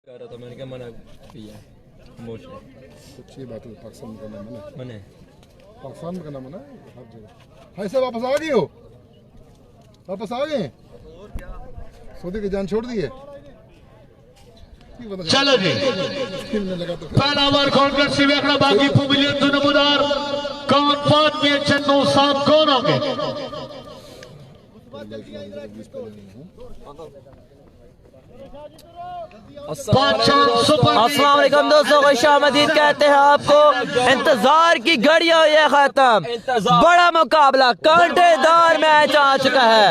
कर रहा था मैंने क्या मना किया खामोश है। अच्छी बात है। पाकिस्तान का नाम मना मने पाकिस्तान का नाम मना हर जगह। भाई साहब वापस आ गए हो? वापस आ गए? सऊदी की जान छोड़ दी है? चलो जी पहला ओवर कांग्रेस से वेखना बाकी मिलियन तो नमूदार कौन 5 में चन्नू 7 कौन होंगे। अस्सलाम वालेकुम दोस्तों, खुशामदीद कहते हैं आपको। इंतजार की घड़ी हुई है खत्म। बड़ा मुकाबला कांटेदार मैच आ चुका है।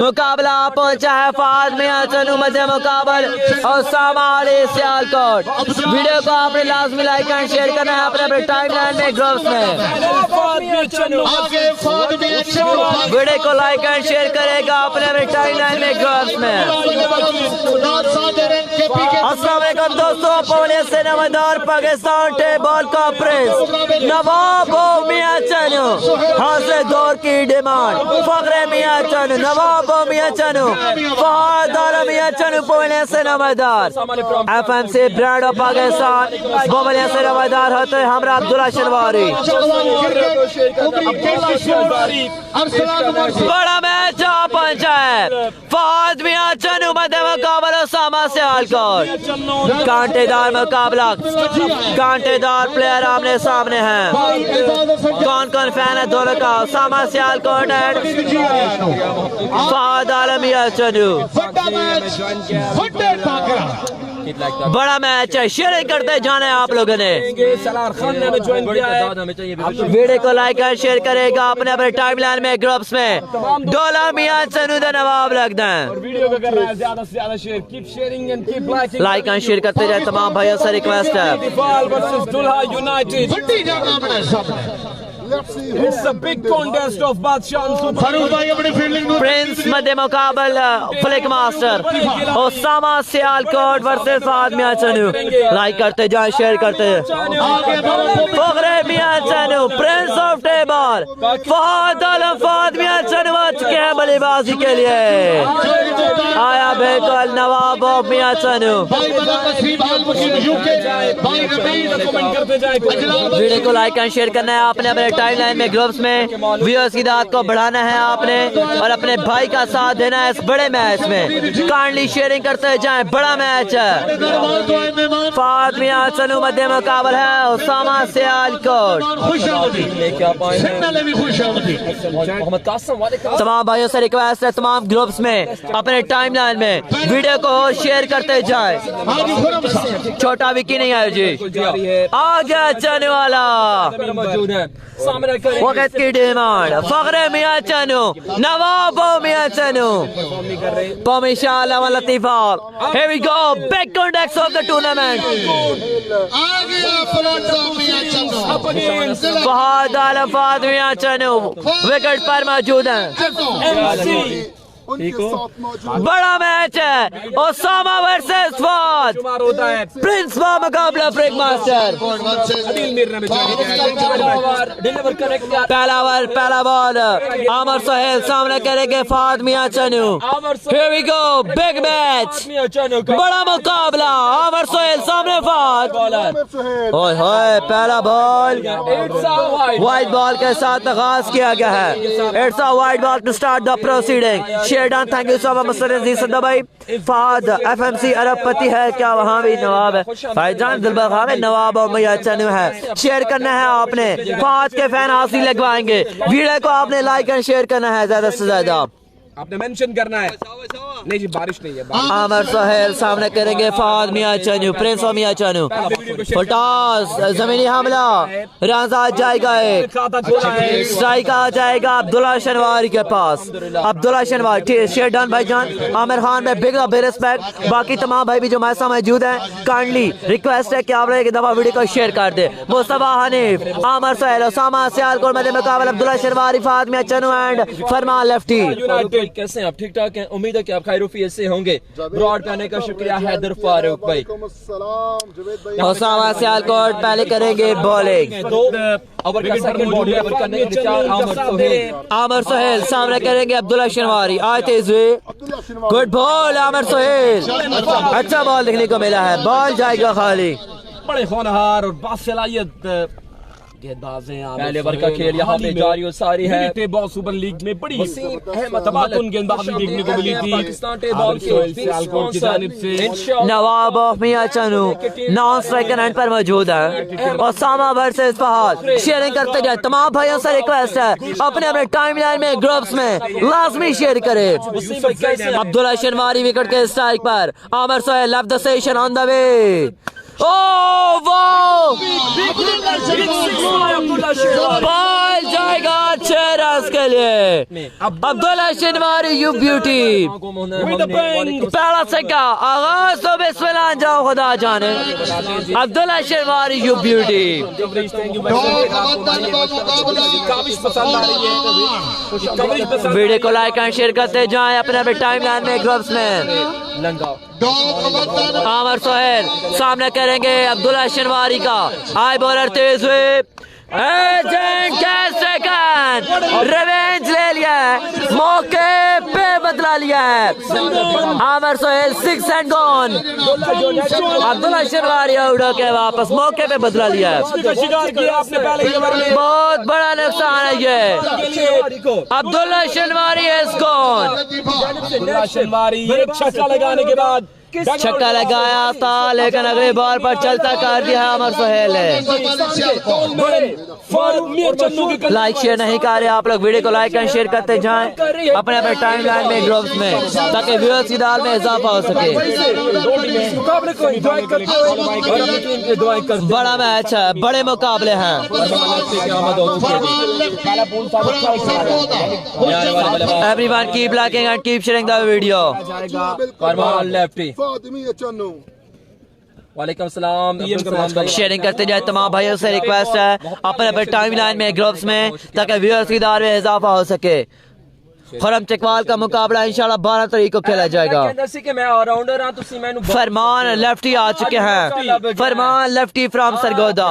मुकाबला पहुंचा है फाद मियां चन्नू मध्य मुकाबल और सामाले सियालकोट। वीडियो को आपने लाजमी लाइक एंड शेयर करना है अपने टाइमलाइन में ग्रुप्स में। वीडियो को लाइक एंड शेयर करेगा अपने टाइमलाइन में ग्रुप्स में। अस्सलाम वालेकुम दोस्तों, पौने से नवादार पाकिस्तान टेबल कॉन्फ्रेंस नवाब मियां चन्नू हासिल दौर की डिमांड फखरे मियां चन्नू नवाब मियां चन्नू फहद आलम मियां चन्नू पौने से नवादार FMC brand of Pakistan Bobale से नवादार होते हमरा अब्दुल्ला शनवारी। बड़ा मैच आ पहुंचा है। फहद मियां चन्नू मध्य मुकाबला सामा सियालकोट। कांटेदार मुकाबला, कांटेदार प्लेयर आमने सामने हैं। कौन कौन फैन है दोनों का? सामा सियालकोट एंड फहद आलम मियां चन्नू। बड़ा मैच है, शेयर करते जाना है आप लोगों ने। वीडियो को लाइक और शेयर करेगा अपने अपने टाइमलाइन में ग्रुप्स में। डोला मियां चन्नू दा नवाब लगता है। वीडियो को कर रहा है ज्यादा से ज्यादा share, keep sharing and keep liking. Like and share करते जाए तमाम भाइयों से रिक्वेस्ट है। It's a big contest of Badshah and prince मध्य मुकाबल flick master Osama Sialkot versus Fahad Mian Channu. Like करते जाए, शेयर करते Fakhre Mian Channu prince of table Fahad Alam Fahad Mian Channu आ चुके हैं बल्लेबाजी के लिए। आया बिल्कुल नवाब मियां चन्नू। वीडियो को लाइक एंड शेयर करना है आपने अपने टाइमलाइन में ग्रुप्स में। व्यूअर्स की दाद को बढ़ाना है आपने और अपने भाई का साथ देना है इस बड़े मैच में। काइंडली शेयरिंग करते जाएं, बड़ा मैच है। फहद मियां चन्नू मध्य मुकाबल है ओसामा सियालकोट। तमाम भाइयों से रिक्वेस्ट है तमाम ग्रुप्स में अपने टाइमलाइन में वीडियो को शेयर करते जाएं। छोटा विकी नहीं आया जी, आ गया चन्नू वाला। वक्त की डिमांड फखरे मियां चन्नू नवाब मियां चन्नू परमिशन व लतीफा। Here we go, big context of the tournament. Fahad Alam Fahad Mian Channu wicket पर मौजूद हैं। बड़ा मैच है ओसामा वर्सेस फहद। प्रिंस का मुकाबला फ्लिक मास्टर। पहला बॉल आमर सोहेल सामने करेंगे Fahad Mian Channu. Here we go, big match, बड़ा मुकाबला। आमर सोहेल सामने फहद। ओए होए, पहला बॉल वाइड बॉल के साथ आगाज किया गया है। It's a wide ball to start the proceeding. शेरडान थैंक यू सो मच मसर सदा भाई। फहद FMC अरबपति है क्या? वहाँ भी नवाब है भाईजान दिलबखार में नवाब और मियां चन्नू है। शेयर करना है आपने, फहद के फैन हासिल लगवाएंगे। वीडियो को आपने लाइक एंड शेयर करना है ज्यादा से ज्यादा। आपने मेंशन करना है। नहीं जी बारिश नहीं है। आमर सोहेल सामने करेंगे फहद मियां चन्नू प्रिंस और मियां चन्नू। फटास जमीनी हमला, रन आ जाएगा, एक स्ट्राइक आ जाएगा अब्दुल्ला शनवारी के पास। अब्दुल्ला शनवारी शेरडान भाईजान आमिर खान में बिग रिस्पेक्ट। बाकी तमाम भाई भी जो हमारे साथ मौजूद हैं, काइंडली रिक्वेस्ट है कि आप लोग एक दफा वीडियो को शेयर कर दे। मुस्तफा हनीफ, आमर सोहेल, ओसामा सियालकोट मध्य मुकाबला Abdullah शनवारी Fahad Mian Channu and Farman lefty. कैसे हैं आप? ठीक ठाक हैं? उम्मीद है कि आप खैरुफियत से होंगे। ब्रॉड पे आने का शुक्रिया हैदर फारूक भाई। उसामा सियालकोट पहले करेंगे बॉलिंग। आमर सोहेल सामने करेंगे अब्दुल्ला शनवारी। आए तेज हुए, गुड बॉल आमर सोहेल, अच्छा बॉल देखने को मिला है, बॉल जाएगा खाली। बड़े होनहार और बासलाहियत गेंदबाज हैं। पहले ओवर का खेल यहाँ पे जारी और सारी है। टेबॉल सुपर लीग में बड़ी तबाकुन गेंदबाजी देखने को मिली थी पाकिस्तान टेबॉल सियालकोट की जानिब से। Nawab of Mian Channu non striker end पर मौजूद है। ओसामा वर्सेस फहाद शेयरिंग करते जाए। तमाम भाइयों से रिक्वेस्ट है अपने अपने टाइमलाइन में ग्रुप्स में लाजमी शेयर करें। अब्दुल्ला शनवारी विकेट के स्ट्राइक पर। आमर Sohail left the session on the way. Oh wow! Ball जाएगा अच्छे रन के लिए। Abdullah शनवारी you beauty. पहला छक्का आगाज तो बिस्मिल्लाह जाओ खुदा जाने। Abdullah शनवारी you beauty. वीडियो को लाइक एंड शेयर करते जाएं अपने अपने टाइमलाइन में ग्रुप्स में। आमर सोहेल सामने करेंगे अब्दुल्ला शनवारी का। हाई बॉलर तेज हुए, रिवेंज ले लिया है, मौके पे बदला लिया है। आमर Sohail 6 and gone. Abdullah शनवारी out होके वापस मौके पे बदला लिया है। बहुत बड़ा नुकसान है ये। Abdullah शनवारी is gone. छक्का लगाने के बाद छक्का लगाया था लेकिन अगले बॉल पर चलता कर दिया आमर सोहेल ने। लाइक शेयर नहीं कर रहे आप लोग, वीडियो को लाइक एंड शेयर करते जाएं अपने अपने टाइमलाइन में ग्रुप्स में, ताकि व्यूअर्स की दाल में इजाफा हो सके। बड़ा मैच है, बड़े मुकाबले हैं। Everyone keep liking and keep sharing the video. Lefty वालेकुम सलाम। शेयरिंग करते जाए तमाम भाइयों से रिक्वेस्ट है अपने अपने टाइमलाइन में ग्रुप्स में, ताकि व्यूअर्स की दार में इजाफा हो सके। खुरम चकवाल का मुकाबला इंशाल्लाह 12 तारीख को खेला जाएगा। फरमान लेफ्टी आ चुके हैं। Farman lefty from Sargodha.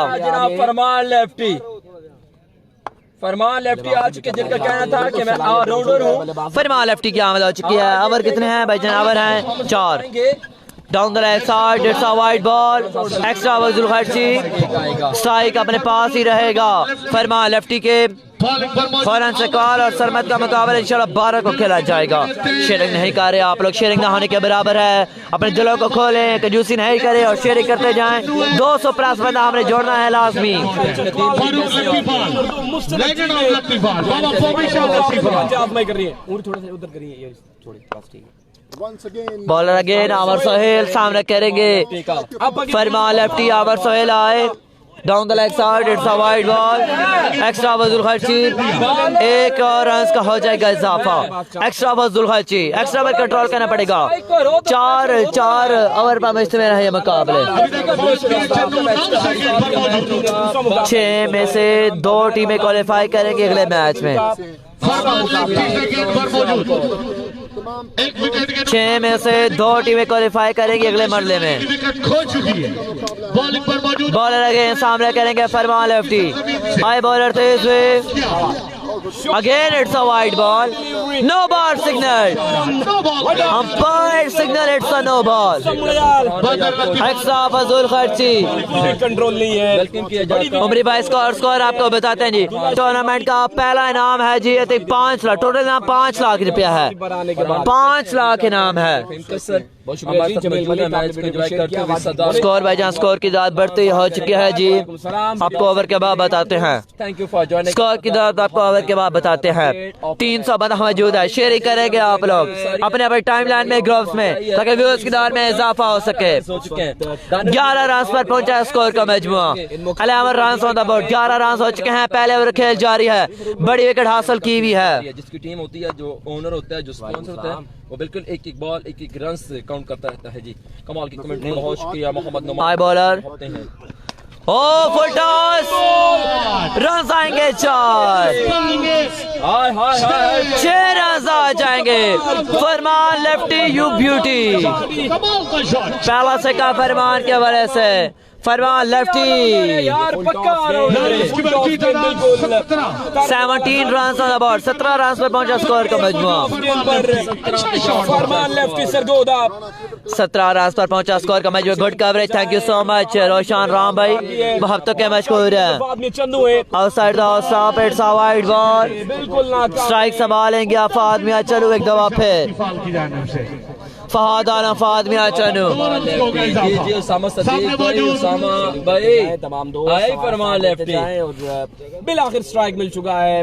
Farman lefty आ चुके जिनका कहना था कि मैं ऑलराउंडर हूँ। फरमान लेफ्टी की आमद हो चुकी है। ओवर कितने हैं भाईजान? ओवर हैं 4। Down the left side, it's a wide ball, extra वजुल खर्ची, स्ट्राइक अपने पास ही रहेगा। फरमान लेफ्टी के फौरन से कॉल और सरमत का मुकाबला इंशाल्लाह 12 को खेला जाएगा। शेयरिंग नहीं कर रहे आप लोग, शेयरिंग ना होने के बराबर है। अपने दिलों को खोलें, कंजूसी नहीं करें और शेयरिंग करते जाएं। 200 प्लस बंदा हमने जोड़ना है लाजमी। बॉलर अगेन आमर सोहेल सामने करेंगे। फरमान लेफ्टी, आमर सोहेल आए down the leg side, it's a wide ball, extra वजुल खर्ची, 1 और रन का हो जाएगा इजाफा। एक्स्ट्रा वजुल खर्ची, एक्स्ट्रा पर कंट्रोल करना पड़ेगा। 4 ओवर पर मैच में रहे मुकाबले। 6 में से 2 टीमें क्वालिफाई करेंगी अगले मैच में। 6 में से 2 टीमें क्वालिफाई करेंगी अगले मरले में। बॉलर अगेन सामने करेंगे फरमान लेफ्टी। हाई बॉलर तेज हुए, again it's a wide ball, no ball signal, umpire signal, it's a no ball. Extra फजूल खर्ची, कंट्रोल नहीं है। उमरी भाई स्कोर आपको बताते हैं जी। टूर्नामेंट का पहला इनाम है जी 5 लाख, टोटल इनाम 5 लाख रुपया है। 5 लाख इनाम है। स्कोर भाईजान, स्कोर की दाद बढ़ती हो चुकी है जी। आपको ओवर के बाद बताते हैं। स्कोर की दाद आपको ओवर के बाद बताते हैं। 300 बंदा मौजूद है। शेयर करेंगे आप लोग अपने अपने टाइमलाइन में ग्रुप्स में, ताकि व्यूअर्स की दाद में इजाफा हो सके। 11 रन पर पहुंचा स्कोर का मजमुआ। 11 run on the board, 11 run हो चुके हैं। पहले ओवर खेल जारी है। बड़ी विकेट हासिल की हुई है। जिसकी टीम होती है, जो ओनर होता है, जो स्पॉन्सर होता है, वो बिल्कुल एक बॉल एक रन से काउंट करता रहता है जी। कमाल की कमेंट, बहुत शुक्रिया मोहम्मद नुमान। हाई बॉलर, ओ फुल टॉस, रन आएंगे 4। 6 रन आ जाएंगे। Farman lefty you beauty. पहला छक्का फरमान के वजह से। फरमान लेफ्टी। यार पक्का 17 run on the board, 17 run पर पहुंचा स्कोर का मजमुआ। फरमान लेफ्टी सरगोदा 17 रन पर पहुंचा स्कोर का मजमुआ। Good coverage, thank you so much Roshan Ram भाई, मोहब्बतों के मशहूर है। Outside the of stop, it's a wide ball. Strike संभालेंगे फहद मियां चनू एक दफा फिर। फहद आलम, फहद मियां चनू। तमाम फरमान लेफ्टी बिल आखिर स्ट्राइक मिल चुका है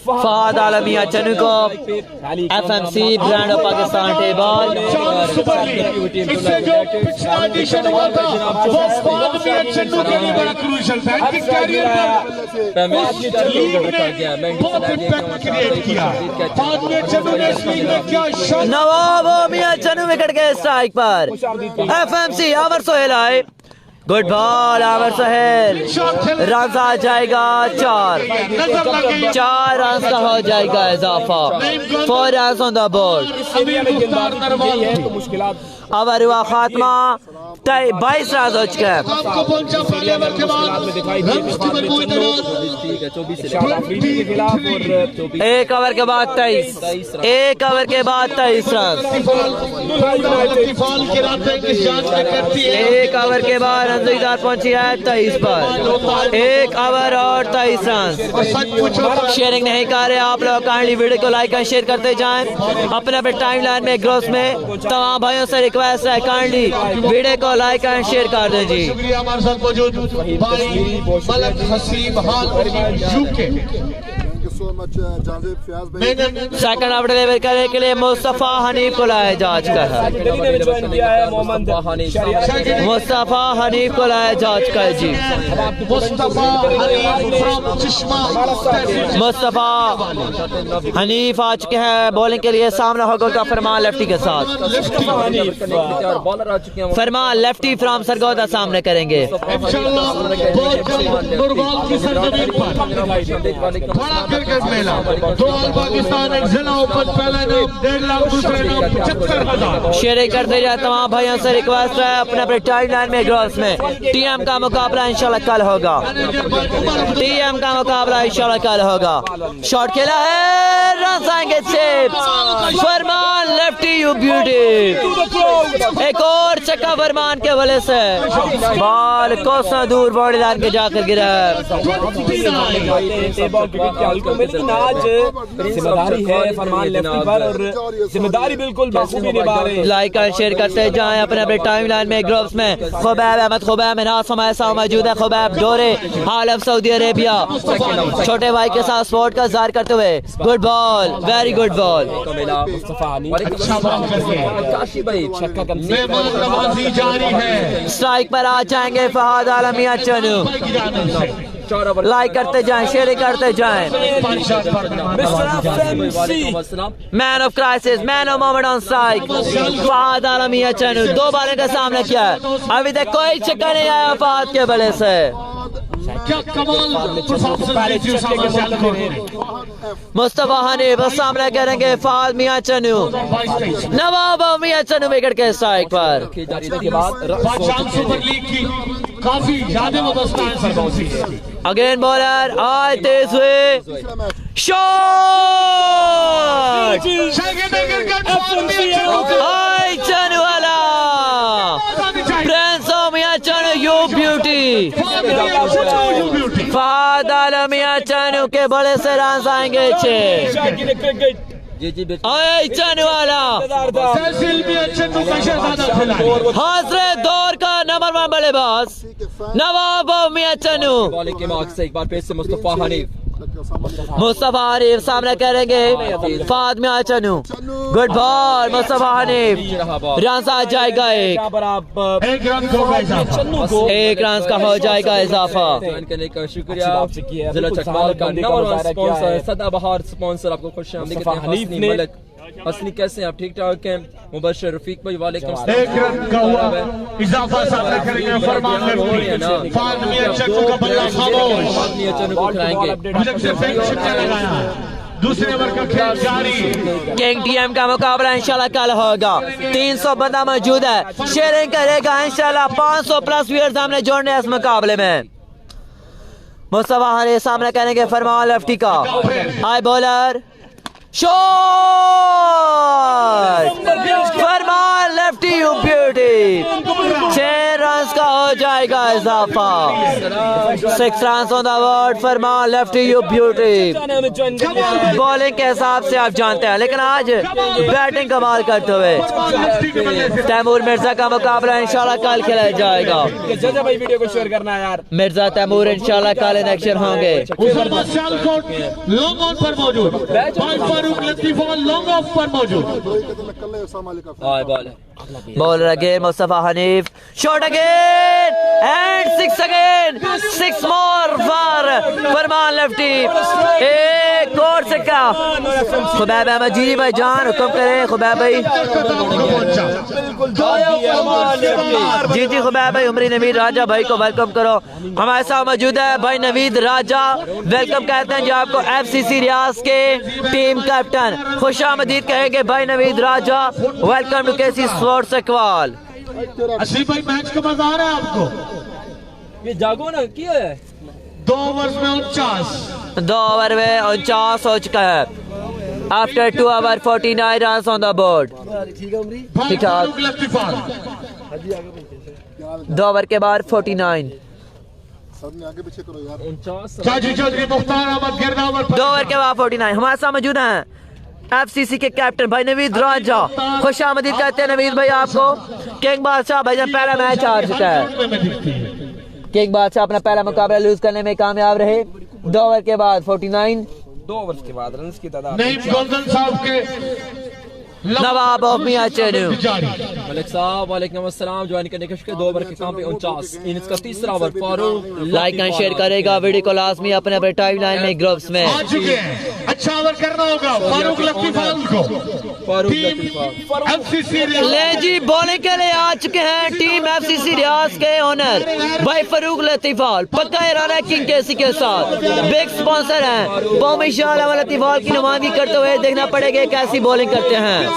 फहद आलम मियां चनू को। FMC brand of Pakistan table. इससे जो पिछला एडिशन हुआ था वो फहद मियां चन्नू के लिए बड़ा क्रूशियल था। इनकी कैरियर में बहुत इम्पैक्ट क्रिएट किया। फहद मियां चन्नू ने इस लीग में क्या शॉट। नवाब मियां चनू विकेट के स्ट्राइक पर। FMC आवर सोहेल आए। Good ball Aamer Sohail. Run आ जाएगा 4 रन का हो जाएगा इजाफा। 4 run on the board. Over हुआ खात्मा, 22 रन हो चुके हैं। एक ओवर के बाद 23, एक ओवर के बाद 23 रन। एक ओवर के बाद रंजीदार पहुंची है 23 पर। एक ओवर और 23 रन। शेयरिंग नहीं कर रहे आप लोग, काइंडली वीडियो को लाइक और शेयर करते जाएं। अपने अपने टाइम लाइन में ग्रुप्स में तमाम भाइयों से रिक्वेस्ट है, काइंडली वीडियो को लाइक एंड शेयर कर दें जी। शुक्रिया हमारे साथ मौजूद भाई मलक हसीब हाल यूके। सेकंड ओवर डिलीवर करने के लिए मुस्तफा हनीफ को लाया जा चुका है। मुस्तफा हनीफ को लाया जा चुका है जी। मुस्तफा हनीफ आ चुके हैं बॉलिंग के लिए। सामना होगा का फरमान लेफ्टी के साथ। फरमान लेफ्टी फ्रॉम सरगोदा सामने करेंगे। मेला दो पाकिस्तान एक जिला ओपन, पहला इनाम 1.5 लाख, दूसरा इनाम 75,000। शेयर करते जाए तमाम भाइयों से रिक्वेस्ट है अपने अपने टाइम लाइन में ग्रुप्स में। TM का मुकाबला इंशाल्लाह कल होगा। TM का मुकाबला इंशाल्लाह कल होगा। शॉट खेला है, रन आएंगे 6। फरमान लेफ्टी यू ब्यूटी। एक और चक्का फरमान के वजह से बॉल कोसा दूर बॉडी लाइन के जाकर गिरा। लेकिन आज जिम्मेदारी है फरमान लेफ्टी पर और जिम्मेदारी बिल्कुल बखूबी निभा रहे हैं। लाइक और शेयर करते जाएं अपने अपने टाइम लाइन में ग्रुप्स में। खुबैब अहमद, खुबैब मिनास हमारे साथ मौजूद है। खुबैब डोरे हाल ऑफ सऊदी अरेबिया छोटे भाई के साथ सपोर्ट का इज़हार करते हुए। Good ball, very good ball. Strike पर आ जाएंगे फहद आलम मियां चनू। लाइक करते जाएं, शेयर करते जाएं। Man of crisis, man of moment on strike Fahad Alam Mian Channu. 2 bowler का सामना किया है, अभी तक कोई छक्का नहीं आया फहद के बल्ले से। क्या कमाल मुस्तफा हनीफ सामना करेंगे फहद मियां चनू। नवाब मियां चनू विकेट के स्ट्राइक पर। सुपर लीग की काफी ज्यादा व्यवस्था। अगेन बॉलर आए तेज हुए, शॉट आए चनू वाला। Prince of Mian Channu you beauty. Fahad Alam Mian Channu के बड़े से रन आएंगे 6। चनू वाला हाजरे दौर का नंबर 1 बल्लेबाज नवाब मियां चनू। बॉलिंग के मार्क्स से एक बार फिर से मुस्तफा हनीफ। मुस्तफा हनीफ सामने करेंगे Fahad Mian Channu. Good ball Mustafa Hanif. Run आ जाएगा 1 रन का हो जाएगा इजाफा। करने का शुक्रिया जिला चकवाल का नंबर 1 स्पॉन्सर सदाबहार स्पॉन्सर। आपको खुशामदीद कहते हैं। असली कैसे आप ठीक ठाक हैं? मुबशर रफीक भाई वालेकुम सलाम। 1 रन का हुआ इजाफा सामने करेंगे फरमान लेफ्टी। फहद मियां चन्नू का बल्ला खामोश। फहद मियां चन्नू को खिलाएंगे। मुझे सिर्फ एक छक्का लगाया। दूसरे ओवर का खेल जारी। किंग टीएम का मुकाबला इंशाल्लाह कल होगा। 300 बंदा मौजूद है, शेयरिंग करेगा इंशाल्लाह। 500 प्लस व्यूअर्स हमने जोड़ने इस मुकाबले में। मुस्तफा हनी सामने करेंगे फरमान लेफ्टी का। High bowler shot, Farman lefty you beauty. 6 run का हो जाएगा इजाफा। 6 run on the board, Farman lefty you beauty. Bowling के हिसाब से आप जानते हैं, लेकिन आज बैटिंग कमाल करते हुए तैमूर मिर्जा का मुकाबला इंशाल्लाह कल खेला जाएगा। भाई वीडियो को शेयर करना है यार। मिर्जा तैमूर इंशाल्लाह कल इन एक्शन होंगे। लॉन्ग ऑन पर मौजूद, फारूक लतीफ लॉन्ग ऑफ पर मौजूद। Bowler again Mustafa Hanif, shot again and 6 again, 6 more for Farman lefty. एक और सिक्का। खुबैब अहमद जी भाई जान हुक्म करें। खुबैब भाई जी जी खुबैब भाई उमरी नवीद राजा भाई को वेलकम करो। हमारे साथ मौजूद है भाई नवीद राजा, वेलकम कहते हैं जो आपको FCC रियाज के टीम कैप्टन। खुशामदीद कहेंगे भाई Naveed Raja. Welcome to KC sports Iqbal. असली भाई मैच का मजा आ रहा है आपको? ये जागो ना क्या है? 2 ओवर में 49। 2 ओवर में 49 हो चुका है। After 2 over 49 run on the board. ठीक ठाक। 2 ओवर के बाद 49। आगे पीछे करो यार। 2 ओवर के बाद 49। हमारे साथ मौजूद हैं FCC के कैप्टन भाई नवीद राजा। खुशामदीद कहते हैं नवीद भाई आपको। किंग बादशाह भाई पहला मैच हार चुका है। किंग बादशाह अपना पहला मुकाबला लूज करने में कामयाब रहे। 2 ओवर के बाद 49। 2 ओवर के बाद रन की तादाद नईम गोल्डन साहब के नवाब ऑफ मियां चेनू। मलिक साहब वालेकुम अस्सलाम। ज्वाइन करने के शुक्रिया। 2 ओवर के काम पे 49। इनिंग्स का तीसरा over. Farooq like and share करेगा वीडियो को लाजमी अपने अपने टाइमलाइन में ग्रुप्स में। आ चुके हैं। अच्छा ओवर करना होगा फारूक लतीफाल को। FCC ले जी बॉलिंग के लिए आ चुके हैं टीम FCC रियाज के ओनर भाई फारूक लतीफाल। पक्का इरादा है किंग KC के साथ। बिग स्पॉन्सर हैं। कौमी शान लतीफाल की नुमाइंदगी करते हुए देखना पड़ेगा कैसी बॉलिंग करते हैं।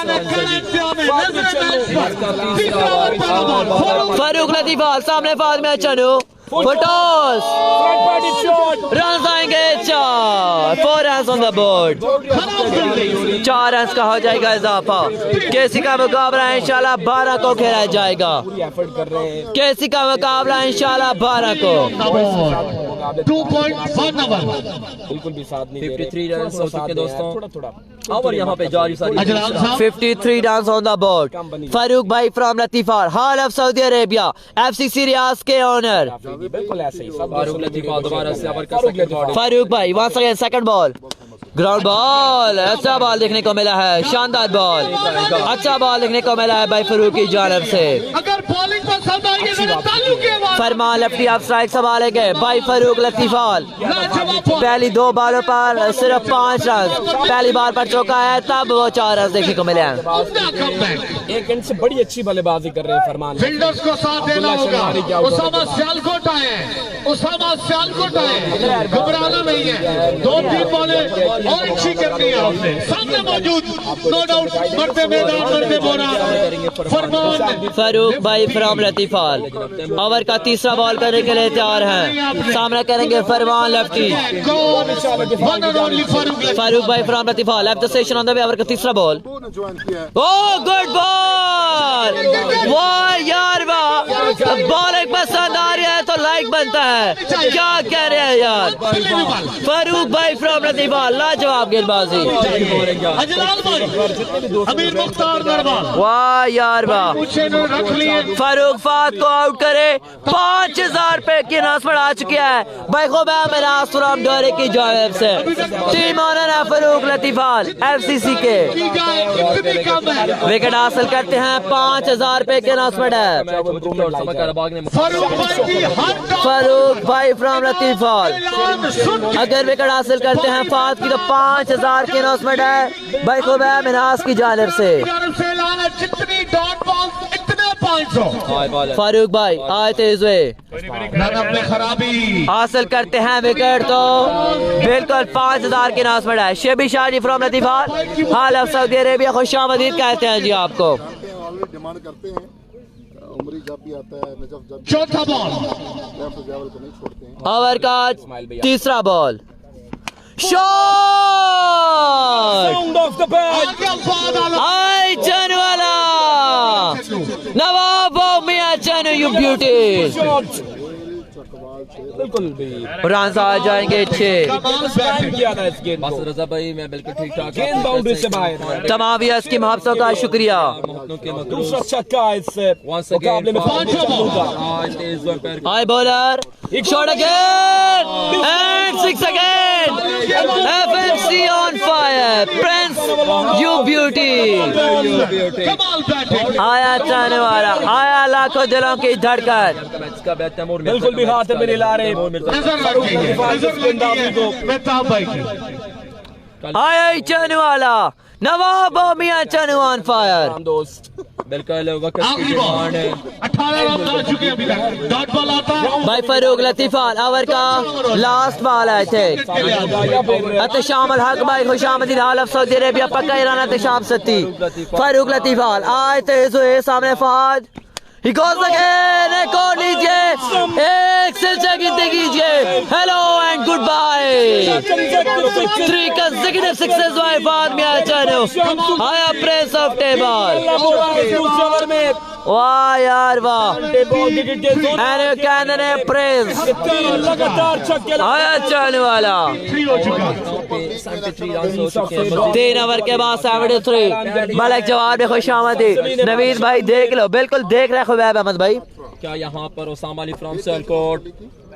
फारूक लतीफाल सामने फातिमा चनू। फुटॉस रन आएंगे 4। 4 run on the board. 4 run का हो जाएगा इजाफा। KC का मुकाबला इंशाल्लाह 12 को खेला जाएगा। KC का मुकाबला इंशाल्लाह 12 को। 2.1 ओवर। बिल्कुल भी साथ नहीं 53 रन हो चुके दोस्तों। थोड़ा ओवर यहाँ पे जारी सारी। 53 run on the board. Farooq भाई फ्रॉम लतीफाल, हाल of Saudi Arabia, FCC Riyadh के ओनर। बिल्कुल ऐसे ही फारूक लतीफाल दोबारा से ओवर कर सकते हैं। फारूक भाई वहां से सेकंड बॉल, ग्राउंड बॉल। अच्छा बॉल देखने को मिला है, शानदार बॉल। अच्छा बॉल देखने को मिला है भाई फारूक की जानब से। अगर बॉलिंग पसंद आई है तो तालु के बाद फरमान लेफ्टी ऑफ स्ट्राइक संभालेंगे भाई फारूक लतीफाल। पहली 2 बॉलों पर सिर्फ 5 रन। पहली बार पर चौका है तब वो 4 रन देखने को मिले हैं। एक एंड से बड़ी अच्छी बल्लेबाजी कर रहे हैं फरमान। फील्डर्स को साथ देना होगा। उसामा सियालकोट आए, उसामा सियालकोट आए, घबराना नहीं है। 2-3 बॉलें और अच्छी करनी है आपने। सामने मौजूद नो डाउट मरते मैदान मरते बोरा फरमान फारूक भाई फ्रॉम लतीफाल ओवर का तीसरा बॉल करने के लिए तैयार हैं। सामना करेंगे फरमान लेफ्टी। फारूक भाई फ्रॉम लतीफाल left station on the way. Over का तीसरा बॉल। Oh good ball. वाह यार वाह, बॉल एक पसंद आ रही है तो लाइक बनता है। क्या कह रहे हैं यार फारूक भाई फ्रॉम लतीफाल। लाजवाब गेंदबाजी। अमीर मुख्तार नरवाल वाह यार वाह। रख लिए। फारूक फात को आउट करे। 5000 रुपए की अनाउंसमेंट आ चुकी है भाई खुबैब फ्रॉम डोरे की जानिब से। टीम ऑनर है फारूक लतीफाल FCC के। विकेट हासिल करते हैं। 5000 रुपए की अनाउंसमेंट है। फारूक भाई फ्रॉम लतीफाल अगर विकेट हासिल करते हैं फात की तो 5000 की अनाउंसमेंट है भाई खुबैब मिनास की जानिब से। जितनी डॉट बॉल इतने 500 फारूक भाई आए तेज हुए, रन अपने खराबी हासिल करते हैं विकेट तो बिल्कुल 5000 की नाज़ है। शेबी शाह जी फ्रॉम लतीफाल, हाल ऑफ सऊदी अरेबिया, खुशामदीद कहते हैं जी आपको। ऑलरेडी डिमांड करते हैं, उमरी जब भी आता है, नजफ जब चौथा बॉल जावल को नहीं छोड़ते हैं। ओवर का तीसरा बॉल, शॉट आई चनू वाला, नवाब मियां चनू, यू ब्यूटी, बिल्कुल भी रन आ जाएंगे 6। किया था इस गेंद को। बस रजा भाई मैं बिल्कुल ठीक ठाक, गेंद बाउंड्री से बाहर। तमाम व्यूअर्स की मोहब्बतों का शुक्रिया। दूसरा छक्का इस मुकाबले में high bowler, shot again and 6 again, FMC on fire, Prince you beauty, आया चाहने वाला, आया लाखों दिलों की धड़कन, बिल्कुल भी हाथ में नहीं ला रहे। मेहताब भाई की आया चाहने वाला, नवाब मियां चनू ऑन फायर। दोस्त बिल्कुल वक्त की आखिरी बॉल डिमांड है। 18 रन आ चुके हैं अभी तक, डॉट बॉल आता है भाई फारूक लतीफाल, ओवर का लास्ट बॉल है थे। अतशाम हक भाई खुशामदीद, हाल ऑफ सऊदी अरेबिया, पक्का ईरान अतशाम सत्ती, फारूक लतीफाल आए तेज हुए, सामने फहद, he goes again, एक और लीजिए, एक सिलसिला गिनती कीजिए, hello and good bye, 3 consecutive sixes by Fahad Mian Channu, आया प्रिंस ऑफ टेबल, वाह यार वाह, एंड कहने ने प्रिंस, लगातार छक्के आया चनू वाला, 3 हो चुका 73 रन हो चुके हैं। 3 ओवर के बाद 73। मलिक जवाब में खुश आमदीद, नवीद भाई देख लो, बिल्कुल देख रहे खुबैब अहमद भाई। क्या यहाँ पर उसामा अली फ्रॉम सियालकोट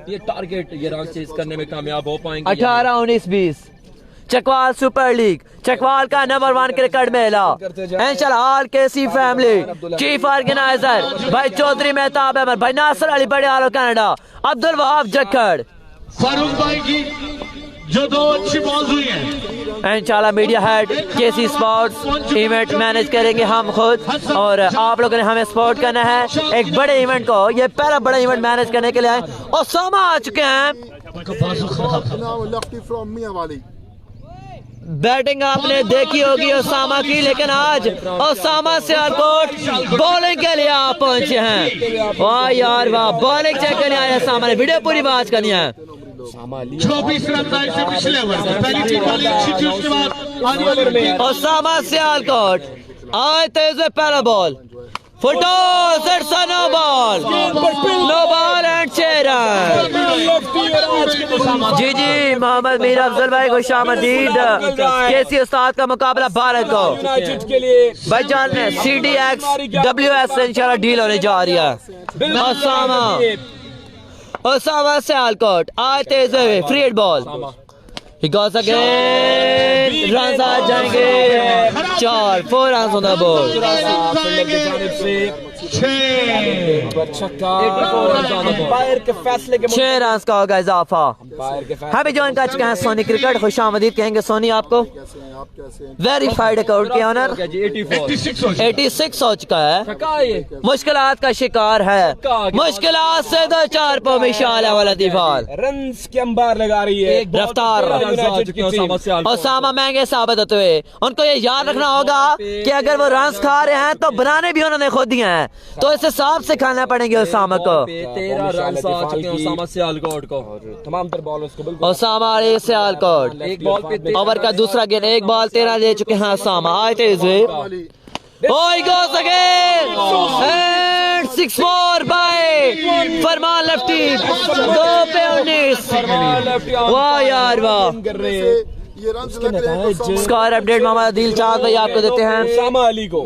ये टारगेट, ये रन चेज करने में कामयाब हो पाएंगे? 18, 19, 20 चकवाल सुपर लीग, चकवाल का नंबर 1 क्रिकेट मेला, इंशाल्लाह ऑल केसी फैमिली, चीफ ऑर्गेनाइजर भाई चौधरी मेहताब अहमद भाई, नासिर अली बड़े आलो कनाडा, अब्दुल वहाब जक्कड़, फारूक भाई की जो 2 अच्छी बॉल्स हुई हैं। इंशाल्लाह मीडिया हेड केसी स्पोर्ट्स इवेंट मैनेज करेंगे हम खुद, और आप लोगों ने हमें सपोर्ट करना है एक बड़े इवेंट को। ये पहला बड़ा इवेंट मैनेज करने के लिए आए ओसामा आ चुके हैं। लेफ्टी फ्रॉम मियां वाली बैटिंग आपने देखी होगी ओसामा की, लेकिन आज ओसामा सियालकोट बॉलिंग के लिए आप पहुंचे हैं। वाह यार वाह, बॉलिंग चेक करने आया ओसामा ने, वीडियो पूरी बात करनी है। 24 रन था इससे पिछले ओवर, पहली टीम वाली अच्छी थी, उसके बाद आगे वाली ओसामा सियालकोट आए तेज में पहला ball, full toss, it's a no ball, no ball and 6 रन। जी जी मोहम्मद मीर अफजल भाई खुशामदीद, केसी उस्ताद का मुकाबला भारत को के लिए भाईजान ने CDX WS इंशाल्लाह डील होने जा रही है। ओसामा सियालकोट आए तेज हुए, free hit ball, he goes again, run आ जाएंगे 4 run on the board. Umpire के फैसले के 6 रन का होगा इजाफा। हमें ज्वाइन कर चुके हैं सोनी क्रिकेट, खुशामदीद कहेंगे सोनी आपको। कैसे हैं आप, कैसे हैं? वेरीफाइड अकाउंट के ऑनर 86 हो चुका है, मुश्किलात का शिकार है, मुश्किलात से 2-4 पो मिशाल है वाला दीवार, रन्स की अंबार लगा रही है रफ्तार। ओसामा महंगे साबित होते हुए, उनको ये याद रखना होगा कि अगर वो रन खा रहे हैं तो बनाने भी उन्होंने खुद दिए हैं, तो इस हिसाब से खाना पड़ेंगे ओसामा को। 13 रन आ चुके हैं ओसामा सियालकोट को। तमाम तर बॉलर्स को बिल्कुल ओसामा सियालकोट एक बॉल पे ओवर का दूसरा गेंद, 1 बॉल 13 ले चुके हैं ओसामा, आए तेज हुए, oh he goes again and 6 more by Farman lefty, 2 पे 19। वाह यार वाह, कर रहे हैं ये रन लग रहे हैं तो स्कोर अपडेट मोहम्मद आदिल चाँद भाई आपको देते हैं। ओसामा अली को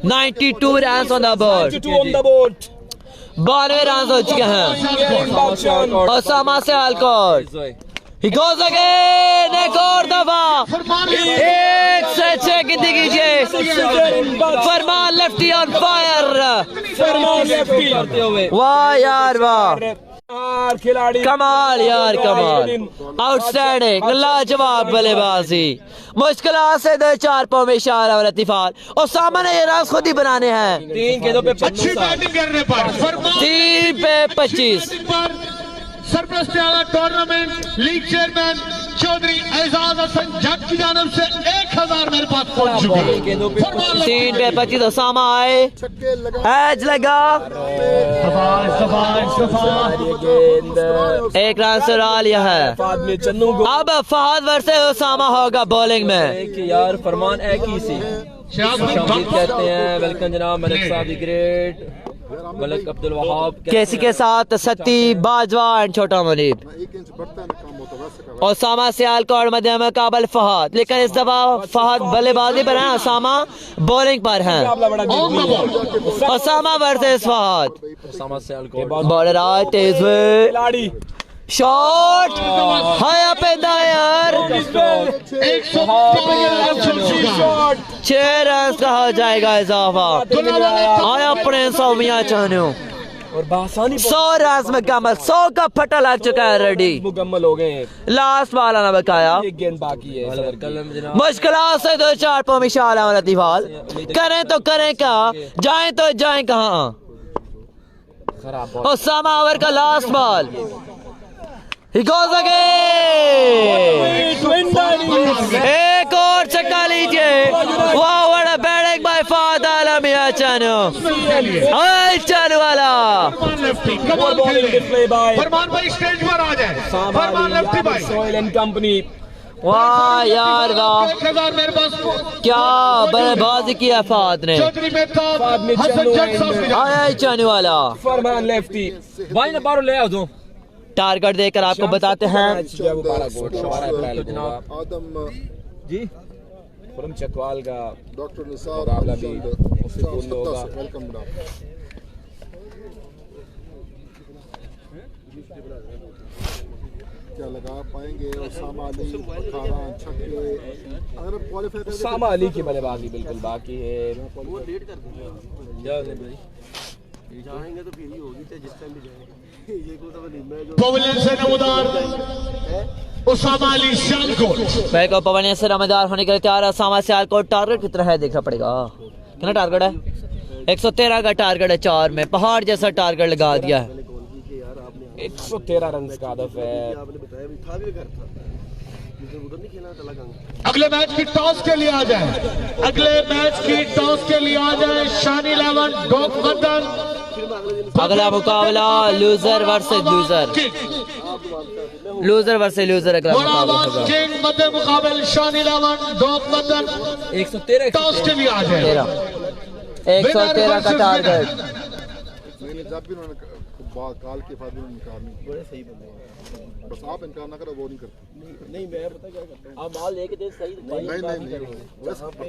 92 run on the board, 92 on the board, 92 run हो चुके हैं Osama Sialkot. He goes again, एक और दफा, 1 से 6 गिनती कीजिए, Farman lefty on fire, Farman lefty करते हुए वाह यार वाह। खिलाड़ी कमाल यार कमाल, आउटस्टैंडिंग, लाजवाब बल्लेबाजी। मुश्किल से 2-4 पाव में इशारा और इत्तिफाक। उसामा ने ये राज खुद ही बनाने हैं। 3 गेंदों पे अच्छी बैटिंग करने पर 3 पे 25। सरपरस्त आला tournament league chairman Chaudhry Ejaz Hasan Jat की जानब से 1000 मेरे पास पहुंच चुके हैं। 3 पे 25 उसामा आए, एज लगा, एक रन से उड़ा लिया है। चन्नू को अब फहद वर्सेस उसामा होगा बॉलिंग में। यार फरमान एक ही सी कहते हैं। वेलकम जनाब मलिक साहब दी ग्रेट, मलिक अब्दुल वहाब केसी के साथ सत्ती बाजवा एंड छोटा मुनीब। 1 इंच बढ़ता है ना काम होता वैसे का उसामा सियालकोट मध्य मुकाबल फहद, लेकिन इस दफा फहद बल्लेबाजी पर है, उसामा बॉलिंग पर हैं। उसामा वर्सेस फहद, बॉलर आज तेज हुए, खिलाड़ी शॉट हाया पेंदा यार, 6 रन का हो जाएगा इजाफा। आया प्रिंस ऑफ मियां चाहनो और बासानी 100 रन मुकम्मल, 100 का फटा लग चुका है रेडी। मुकम्मल हो गए। लास्ट बाल आना बकाया, 1 गेंद बाकी है। मुश्किल से 2-4 पाव में इशारा वाला दीवार। करें तो करें क्या, जाएं तो जाएं कहाँ। उसामा ओवर का last ball, he goes again, एक और छक्का लीजिए। वाह what a batting by Fahad Alam या चानू, चालू वाला फरमान भाई स्टेज पर आ जाए। फरमान लेफ्टी भाई सोयल एंड कंपनी। वाह यार वाह, 1000 मेरे पास क्या बल्लेबाजी किया फहद ने। चौधरी मेहताब हसन जट साहब की आया चानू वाला, फरमान लेफ्टी भाई ने बारो ले आओ दो। टारगेट देकर आपको बताते हैं। आदम जी फरम चकवाल का डॉक्टर निसार मुकाबला भी मुफ्तपूर्ण होगा। वेलकम जनाब। क्या लगा पाएंगे उसामा अली 18 छक्के अगर क्वालीफाई करके उसामा अली की बल्लेबाजी बिल्कुल बाकी है। वो लेट कर देंगे भाई, जाएंगे तो फिर ही होगी चाहे जिस टाइम भी जाएंगे। ये को तो नहीं पवेलियन से नमदार उसामा अली सियालकोट। मैं को पवन से रमदार होने के लिए तैयार है। उसामा सियालकोट टारगेट कितना है देखना पड़ेगा। कितना टारगेट है? 113 का टारगेट है। 4 में पहाड़ जैसा टारगेट लगा दिया है। 113 रन का हदफ है। अगले मैच की टॉस के लिए आ जाए, अगले मैच की टॉस के लिए आ जाए। शानी 11 डोकमदन। अगला मुकाबला loser versus loser, loser versus loser अगला मुकाबला होगा। किंग मध्य मुकाबल शानी 11 डोकमदन 113 टॉस के लिए आ जाए। 113 का टारगेट। जब भी उन्होंने काल के फायदे निकालनी बड़े सही बंदे हैं। बस आप इनकार ना करो, वो नहीं करते। नहीं मैं पता क्या करता हूं, आप माल लेके दे सही नहीं जहाँ पे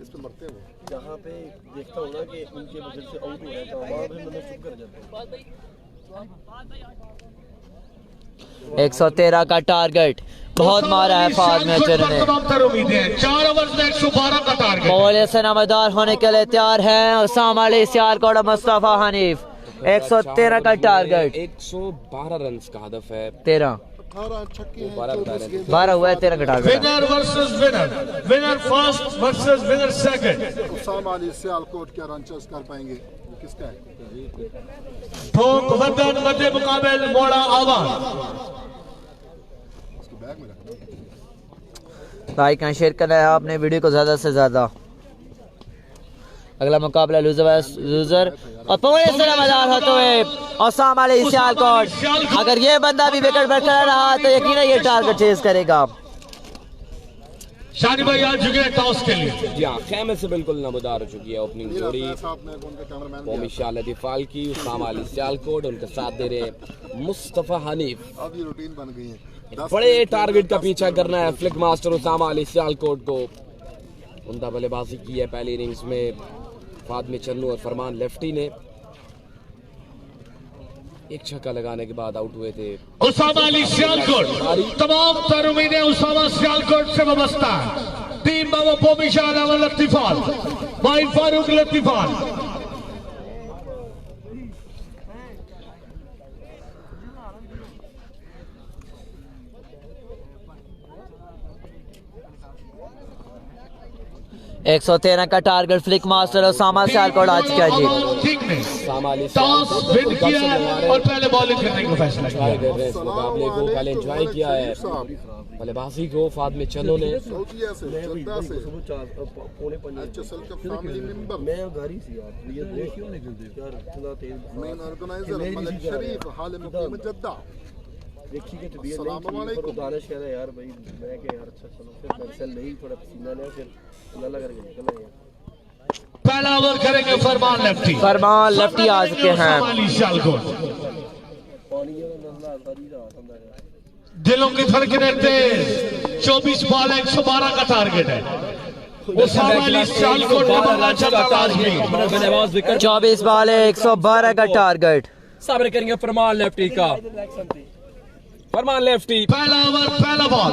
इस पे मरते हैं वो। जहां पे देखता हूं ना कि उनके वजह से आउट हो रहा है तो वहां पे मैंने चुप कर जाता हूं। 113 का टारगेट बहुत मारा है फहद ने। 4 ओवर में 112 का टारगेट। बॉलर से नमदार होने के लिए तैयार है उसामा अली सियालकोट मुस्तफा हनीफ। 113 का टारगेट। 112 रन का हदफ है। 13 18 छक्के हैं, 12 हुआ है। 13 का target. Winner versus winner, winner first versus winner second. Usama Ali Sialkot क्या रन चेस कर पाएंगे? ये किसका है? भोग वदन मध्य मुकाबल मोड़ा आवाज। इसको बैग में रखना। लाइक एंड शेयर करना है आपने वीडियो को ज्यादा से ज्यादा। अगला मुकाबला लूजर और पवन से नमदार होते हुए उसामा अली सियालकोट। अगर ये बंदा भी विकेट बरकरार रहा तो यकीनन ये टारगेट चेज करेगा। शानी भाई आ चुके हैं टॉस के लिए। जी हाँ, खेमे से बिल्कुल नमदार हो चुकी है ओपनिंग जोड़ी। कौमी शाल दिफाल की उसामा अली सियालकोट, उनके साथ दे रहे मुस्तफा हनीफ। अब ये रूटीन बन गई है। बड़े टारगेट का पीछा करना है फ्लिक मास्टर उसामा अली सियालकोट को। उमदा बल्लेबाजी की है पहली इनिंग्स में फहद में चन्नू और फरमान लेफ्टी ने। एक छक्का लगाने के बाद आउट हुए थे। उसामा अली सियालकोट तमाम तर उम्मीदें उसामा सियालकोट से वाबस्ता है। टीम बाबा पोमिशा अलावा लतीफाल भाई फारूक लतीफाल। 113 का target flick master Osama Sialkot आ चुका है जी। टॉस विन किया है और पहले बॉलिंग करने का फैसला किया है। इस मुकाबले को कल एंजॉय किया है बल्लेबाजी को फादमे चन्नो ने। सऊदीया से जद्दा से HSL का फैमिली मेंबर मैं गाड़ी से यार ये देखियो ना यार इतना तेज मेन ऑर्गेनाइजर मलिक शरीफ हाल मुकीम जद्दा देखी के तबीयत नहीं ठीक दानिश कह रहा है यार भाई मैं के यार अच्छा चलो फिर कैंसिल नहीं थोड़ा पसीना ले फिर अल्लाह करके निकलना यार। पहला ओवर करेंगे फरमान लेफ्टी। फरमान लेफ्टी आ चुके हैं। दिलों की धड़कनें तेज। 24 बॉल 112 का टारगेट है। ओसामा सियालकोट ने बल्ला चला बल्लेबाज विकेट 24 बॉल 112 का टारगेट। सामने करेंगे फरमान लेफ्टी का। फरमान लेफ्टी पहला ओवर पहला बॉल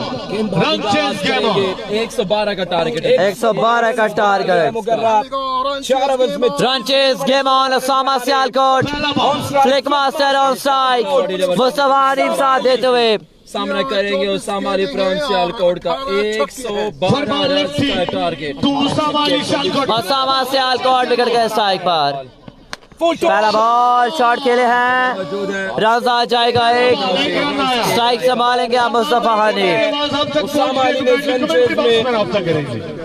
रन चेंज गेम 112 का टारगेट 112 का टारगेट। 4 ओवर्स में run chase game on Osama Sialkot flick master on strike Mustafa Hanif साथ देते हुए सामना करेंगे ओसामा फ्रॉम सियालकोट का 112 रन का टारगेट। ओसामा सियालकोट विकेट के स्ट्राइक पर। पहला बॉल शॉट खेले हैं रन आ जाएगा एक। स्ट्राइक संभालेंगे मुस्तफा हनीफ।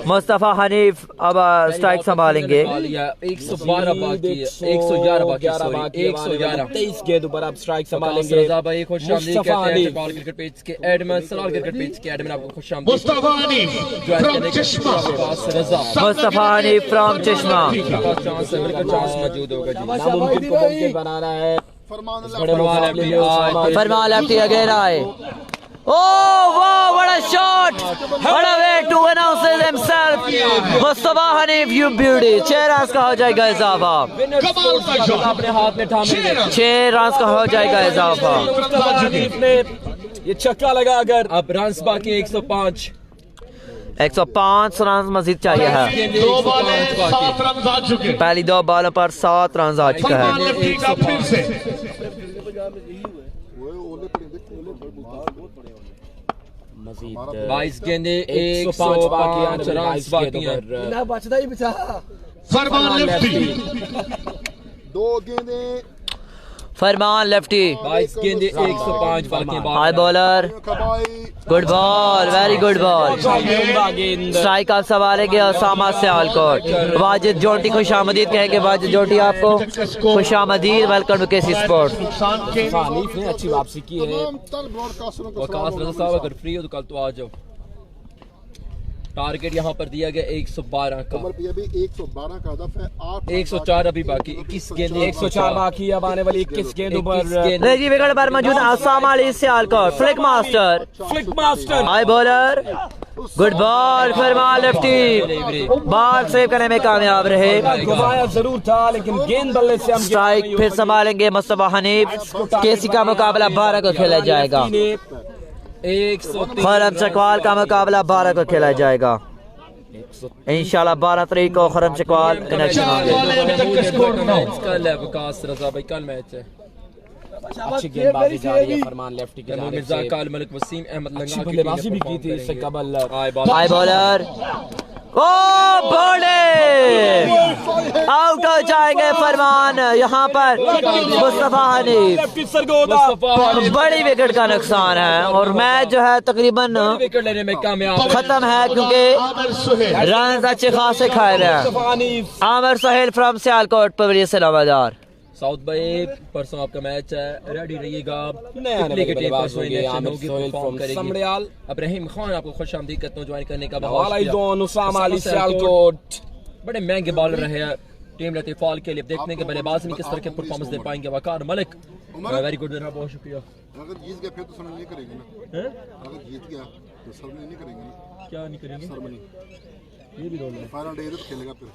मुस्तफा हनीफ अब स्ट्राइक संभालेंगे। 112 बाकी है 111 बाकी 111 23 गेंदों पर आप स्ट्राइक संभालेंगे। रजा भाई खुशामदीद कहते हैं बॉल क्रिकेट पेज के एडमिन सलाल क्रिकेट पेज के एडमिन आपको खुशामदीद। मुस्तफा हनीफ फ्रॉम चश्मा मुस्तफा हनीफ फ्रॉम चश्मा चांस है बिल्कुल चांस मौजूद होगा जी। नामुमकिन को मुमकिन बनाना है। फरमान लेफ्टी अगेन आए। Oh wow, what a shot! What a way to announce himself! Mustafa Hanif you beauty। 6 run का हो जाएगा इजाफा। अपने हाथ में थामेंगे 6 रन का हो जाएगा इजाफा। मुस्तफा हनीफ ने ये छक्का लगा अगर अब रन बाकी 105 रन मजीद चाहिए है। 2 बॉल 7 रन आ चुके। पहली 2 बॉलों पर 7 रन आ चुका है। फिर से 22 गेंदे 105 बाकी रन बाकी है। फरमान लेफ्टी 2 गेंदे फरमान लेफ्टी 22 गेंदे 105 बाकी। हाई bowler good ball very good ball. Strike आप संभालेंगे ओसामा सियालकोट। वाजिद जोटी खुशामदीद कहेंगे। वाजिद जोटी आपको खुशामदीद welcome to KC sports. Hanif ने अच्छी वापसी की है। वकास रजा साहब अगर फ्री हो तो कल तो आ जाओ। टारगेट यहाँ पर दिया गया 112 का। 112 का हदफ है 104 अभी बाकी 21 गेंदे 104 बाकी अब आने वाली 21 गेंदों पर रेजी विकेट पर मौजूद ओसामा सियालकोट फ्लिक मास्टर हाई bowler good ball. Farman lefty ball save करने में कामयाब रहे। घुमाया जरूर था लेकिन गेंद बल्ले से हम स्ट्राइक फिर संभालेंगे मुस्तफा हनीफ। केसी का मुकाबला 12 को खेला जाएगा। 103 खरम चकवाल का मुकाबला 12 को खेला जाएगा इंशाल्लाह। 12 तारीख को खरम चकवाल कनेक्शन कल है वकास रजा भाई कल मैच है। अच्छी गेंदबाजी जा रही है फरमान लेफ्टी के जानिब से। काल मलिक वसीम अहमद लंगा की बल्लेबाजी भी की थी इससे कबल। हाई बॉलर ओ बॉले आउट हो जाएंगे फरमान। यहाँ पर मुस्तफा हनीफ बड़ी विकेट का नुकसान है और मैच जो है तकरीबन विकेट लेने में कामयाब खत्म है क्योंकि रन अच्छे खासे खाए रहे हैं। आमिर सुहेल फ्रॉम सियालकोट पवरिया से नवादार। साउथ भाई परसों आपका मैच है रेडी रहिएगा। इब्राहिम खान आपको खुशामदीद करता हूं ज्वाइन करने का। बड़े महंगे बॉलर रहे हैं टीम लतीफाल के लिए। देखने के बल्लेबाज में किस तरह के परफॉर्मेंस दे पाएंगे। वकार मलिक वेरी गुड जनाब बहुत शुक्रिया। अगर जीत गया फिर तो सरमनी नहीं करेंगे ना। अगर जीत गया तो सरमनी नहीं करेंगे ना। क्या नहीं करेंगे सरमनी ये भी रोल है। फाइनल डे तो खेलेगा फिर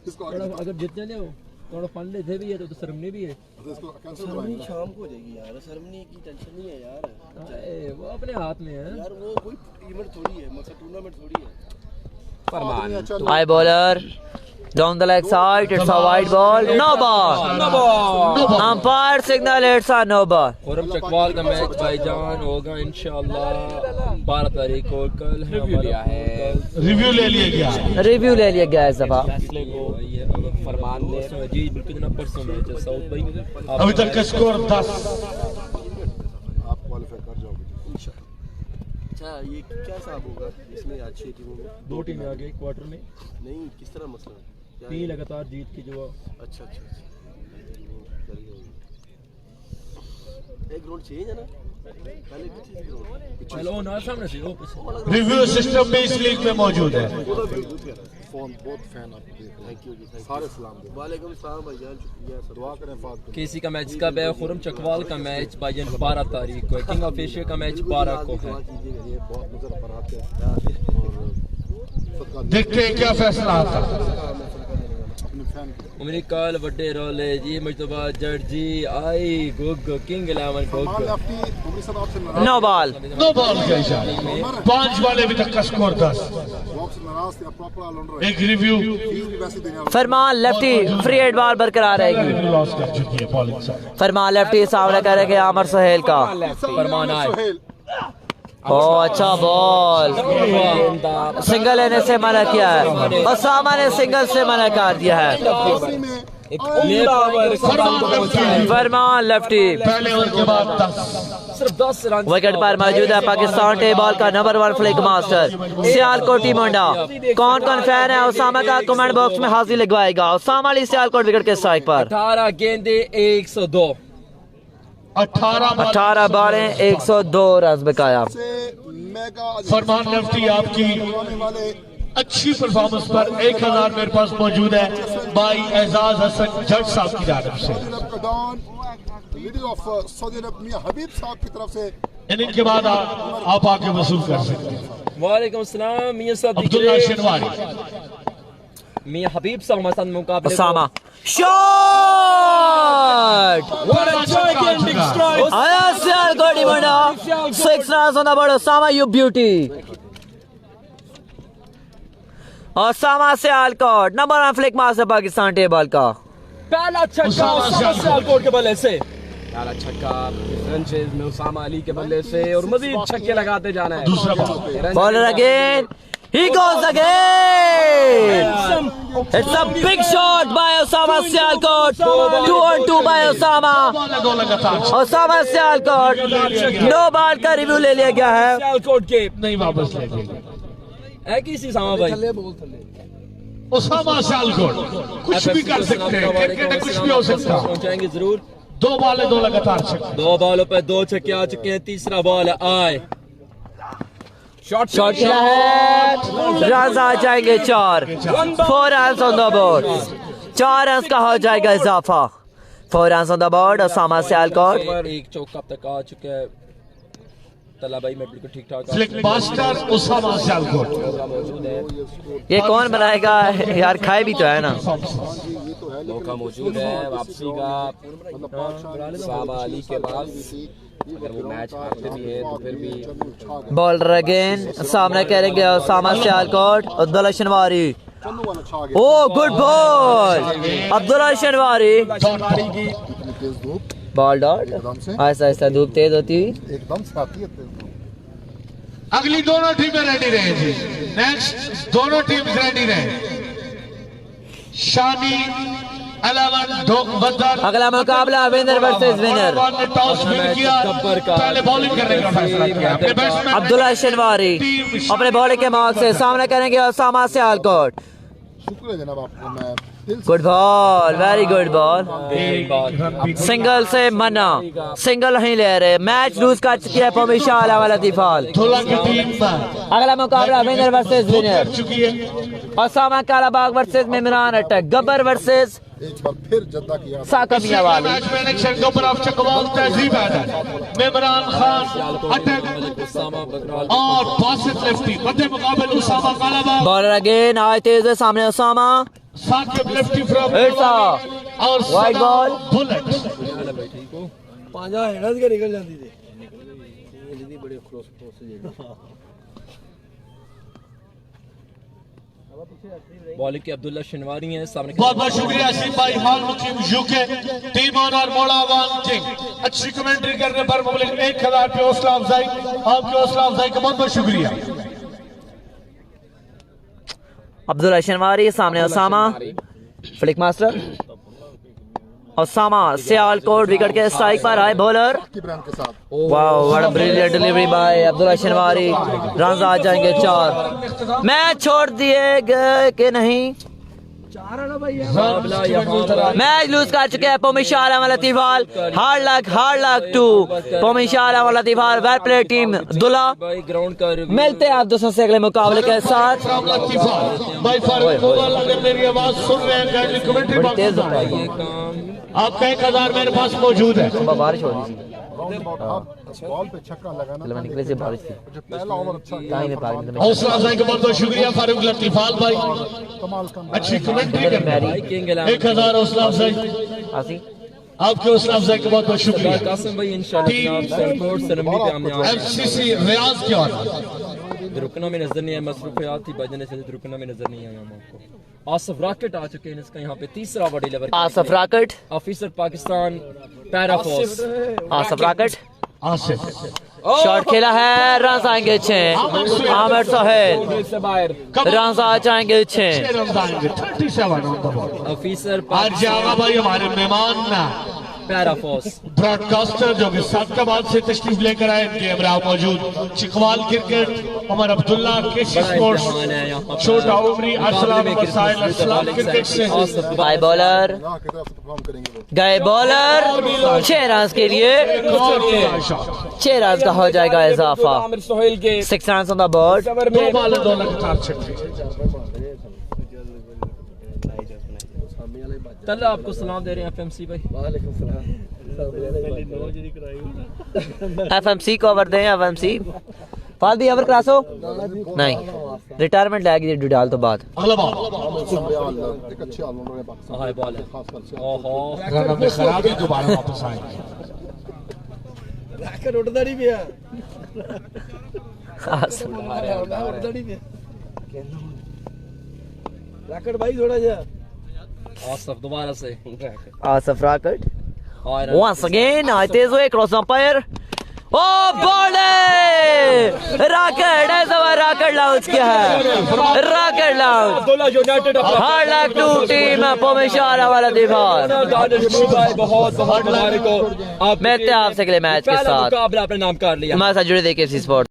इसको अगर जीत जाने हो थोड़ा फंड लेते भी है तो सरमनी भी है। इसको कैंसिल करवाएंगे। शाम को हो जाएगी यार। सरमनी की टेंशन नहीं है यार। वो अपने हाथ में है यार वो कोई इवेंट थोड़ी है मतलब टूर्नामेंट थोड़ी है। High bowler Down the leg side, it's a white ball. No ball. Umpire signal, it's a no ball. Khurram Chakwal का मैच भाईजान होगा इंशाल्लाह 12 तारीख को। कल रिव्यू लिया है, रिव्यू ले लिया गया, रिव्यू ले लिया गया इस दफा। फरमान ने जी बिल्कुल जनाब परसों मैच है साउथ भाई। अभी तक का स्कोर 10। आप क्वालिफाई कर जाओगे इंशाल्लाह। अच्छा ये क्या हिसाब होगा इसमें आज 6 टीमों में? 2 टीमें आ गई क्वार्टर में, नहीं किस तरह मसला है? क्या 3 लगातार जीत की जो अच्छा अच्छा एक ग्राउंड चेंज है ना, पहले किसी ग्राउंड चलो ना सामने से ओ पीछे। रिव्यू सिस्टम भी इस लीग में मौजूद है। फोन बहुत फैन आप देख रहे हैं। थैंक यू जी, सारे सलाम दे। वालेकुम सलाम भाईजान, शुक्रिया सर। दुआ करें फात को। केसी का मैच कब है? खुरम चकवाल का मैच भाईजान 12 तारीख को है। किंग ऑफ एशिया का मैच 12 को है। ये बहुत नजर पर आते हैं और देखते हैं क्या फैसला आता है। अपने फैन की अमेरिकल बड़े रोले जी मुस्तफा जट जी आई गुग किंग 11 गुग नो बॉल। नो बॉल का इशारा। 5 वाले अभी तक का स्कोर 10। एक रिव्यू फरमान लेफ्टी फ्री हेड बॉल बरकरार रहेगी। लॉस कर चुकी है बॉलिंग साइड। फरमान लेफ्टी सामने करेंगे आमर सुहेल का। फरमान आए। ओ अच्छा बॉल, सिंगल लेने से मना किया है। ओसामा ने सिंगल से मना कर दिया है। फरमान लेफ्टी पहले ओवर के बाद 10। सिर्फ 10 रन विकेट पर मौजूद है पाकिस्तान टेबल का नंबर 1 फ्लिक मास्टर सियालकोटी मुंडा। कौन कौन फैन है ओसामा का कमेंट बॉक्स में हाजिर लगवाएगा। ओसामा अली सियालकोट विकेट के स्ट्राइक पर। 18 गेंदे 102। 18 बालें 102 रन बकाया। फरमान लेफ्टी आपकी अच्छी परफॉर्मेंस पर 1000 मेरे पास मौजूद है भाई एजाज हसन जट साहब की जानिब से। हबीब साहब की तरफ से इनिंग के बाद आप आके वसूल कर सकते हैं। वालेकुम सलाम मियां साहब अब्दुल्ला शनवारी। मियां हबीब साहब हमारे साथ मुकाबले। ओसामा शॉट आया सियालकोटी मुंडा 6 run on the board. Osama you beauty. Osama Sialkot number 1 flick master Pakistan table का। पहला छक्का ओसामा सियालकोट के बल्ले से। पहला छक्का फ्रेंचेज में ओसामा अली के बल्ले से और मजीद छक्के लगाते जाना है। दूसरा ball. Bowler again he goes again. It's a big shot by Osama Sialkot. 2 on 2 by Osama. 2 लगातार। Osama Sialkot नो बॉल का रिव्यू ले लिया गया है। सियालकोट के नहीं वापस ले गए। एक ही सामा भाई ओसामा सियालकोट कुछ भी कर सकते हैं, क्रिकेट में कुछ भी हो सकता है। पहुंचाएंगे जरूर। 2 बॉल 2 लगातार छक्के। 2 बॉलों पे 2 छक्के आ चुके हैं। तीसरा बॉल आए शॉट किया है। रन आ जाएंगे 4। 4 run on the board. 4 run का हो जाएगा इजाफा। 4 run on the board. Osama Sialkot एक चौका अब तक आ चुका है। तला भाई मैं बिल्कुल ठीक ठाक। Flick master Osama Sialkot. मौजूद है। ये कौन बनाएगा यार? खाए भी तो है ना। मौका मौजूद है वापसी का ओसामा अली के पास। अगर वो मैच हारते भी है तो फिर भी बॉलर अगेन सामने करेंगे ओसामा सियालकोट। अब्दुल्ला शनवारी ओ good ball. Abdullah शनवारी ball dot ऐसा ऐसा धूप तेज होती हुई एकदम से आती है तेज धूप। अगली दोनों टीमें रेडी रहे जी। नेक्स्ट दोनों टीम रेडी रहे। शानी 11 ढोक बदर। अगला मुकाबला विनर वर्सेस विनर। ने टॉस विन किया, पहले बॉलिंग करने का फैसला किया। अपने बैट्समैन अब्दुल्ला शनवारी अपने बॉलिंग के मार्क से सामने करेंगे ओसामा सियालकोट। शुक्र है जनाब आपको। मैं good ball, very good ball. Single से मना, सिंगल नहीं ले रहे। मैच लूज कर चुकी है पमीशा वाला दिफाल। की टीम अगला मुकाबला विनर वर्सेस विनर। चुकी है। ओसामा कालाबाग वर्सेस इमरान अटक। गब्बर वर्सेस एक बार फिर जद्दा किया। साकमिया वाली। मैच में इलेक्शन के ऊपर आप चकवाल तहजीब है। इमरान खान अटक और बासित लेफ्टी मध्य मुकाबले ओसामा कालाबाग। बॉलर अगेन आए तेज है सामने ओसामा। साकिब लेफ्टी फ्रॉम और wide ball bullet. Panja heads के निकल जाती थी। बड़े क्लोज से बॉलिंग के अब्दुल्ला शनवारी हैं सामने। बहुत बहुत शुक्रिया आसिफ भाई, हाल मुकीम यूके टीम ऑनर मौला अवान किंग, अच्छी कमेंट्री करने पर मुबलिक 1000 की हौसला अफजाई, आपकी हौसला अफजाई का बहुत बहुत शुक्रिया। अब्दुल्ला शनवारी सामने Usama, flick master Usama Sialkot wicket के स्ट्राइक पर आए बॉलर। वाह what brilliant delivery by Abdullah Shinwari, run आ जाएंगे 4। मैच छोड़ दिए गए कि नहीं, मैच लूज कर चुके हैं पोमिशाला वाला लतीफाल। हार्ड लक टू पोमिशाला वाला लतीफाल। वेल प्ले टीम दुला। ग्राउंड का मिलते हैं आप दोस्तों से अगले मुकाबले के साथ। भाई फारूक कोतवाल, अगर मेरी आवाज सुन रहे हैं कमेंट्री बॉक्स में आपका 1000 मेरे पास मौजूद है। बारिश हो रही थी, बॉल पे छक्का लगाना, निकले से बारिश थी, पहला ओवर अच्छा हौसला अफजाई का बहुत बहुत शुक्रिया फारूक लतीफाल भाई, अच्छी कमेंट्री कर 1000 हौसला अफजाई, आसी आपके हौसला अफजाई का बहुत बहुत शुक्रिया। कासिम भाई इंशाल्लाह सलकोट सलमी पे हम यहाँ एफसीसी रियाज के ऑनर रुकना में नजर नहीं आया, मसरूफियात थी बजने से रुकना में नजर नहीं आया हमको। आसिफ रॉकेट आ चुके हैं इसका यहाँ पे तीसरा over deliver. Asif rocket, officer Pakistan para force. Asif rocket Asif shot खेला है, रन आएंगे 6। आमिर सोहेल रन आ जाएंगे 6। 37 ऑन द बॉल। ऑफिसर आज जावा भाई हमारे मेहमान ना पैरा फोर्स ब्रॉडकास्टर जो कि सादकाबाद से तशरीफ लेकर आए, इनके हमरा मौजूद चिकवाल क्रिकेट, उमर अब्दुल्ला केसी स्पोर्ट्स, छोटा उमरी अरसलान वसाइल अरसलान क्रिकेट से बाय बॉलर गए बॉलर 6 रन के लिए 6 रन का हो जाएगा इजाफा। आमिर सोहेल के 6 run on the board. 2 ball 2 लगातार छक्के। तल्ला आपको सलाम दे रहे हैं एफएमसी भाई। एफएमसी को ओवर दें, एफएमसी फादी ओवर क्लास हो नहीं, रिटायरमेंट लेगी डुडाल तो बाद। अगला बॉल एक अच्छे ऑलराउंडर है पाकिस्तान, हाय बॉल है। खासकर से ओहो रन में खराबी, दोबारा वापस आएंगे। रैकेट उड़ता नहीं पिया, उड़ता नहीं पिया रैकेट भाई थोड़ा जा। आसिफ दोबारा से आसिफ रॉकेट और once again तेज हुए क्रॉस अंपायर। ओ बॉल रॉकेट ऐसा रॉकेट लाउंज किया है, rocket launch. Abdullah united hard luck to team पोमिशाला वाला दीवार। बहुत बहुत मुबारक हो। आप मिलते हैं आपसे अगले मैच के साथ। मुकाबला अपने नाम कर लिया। हमारे साथ जुड़े देखिए स्पोर्ट।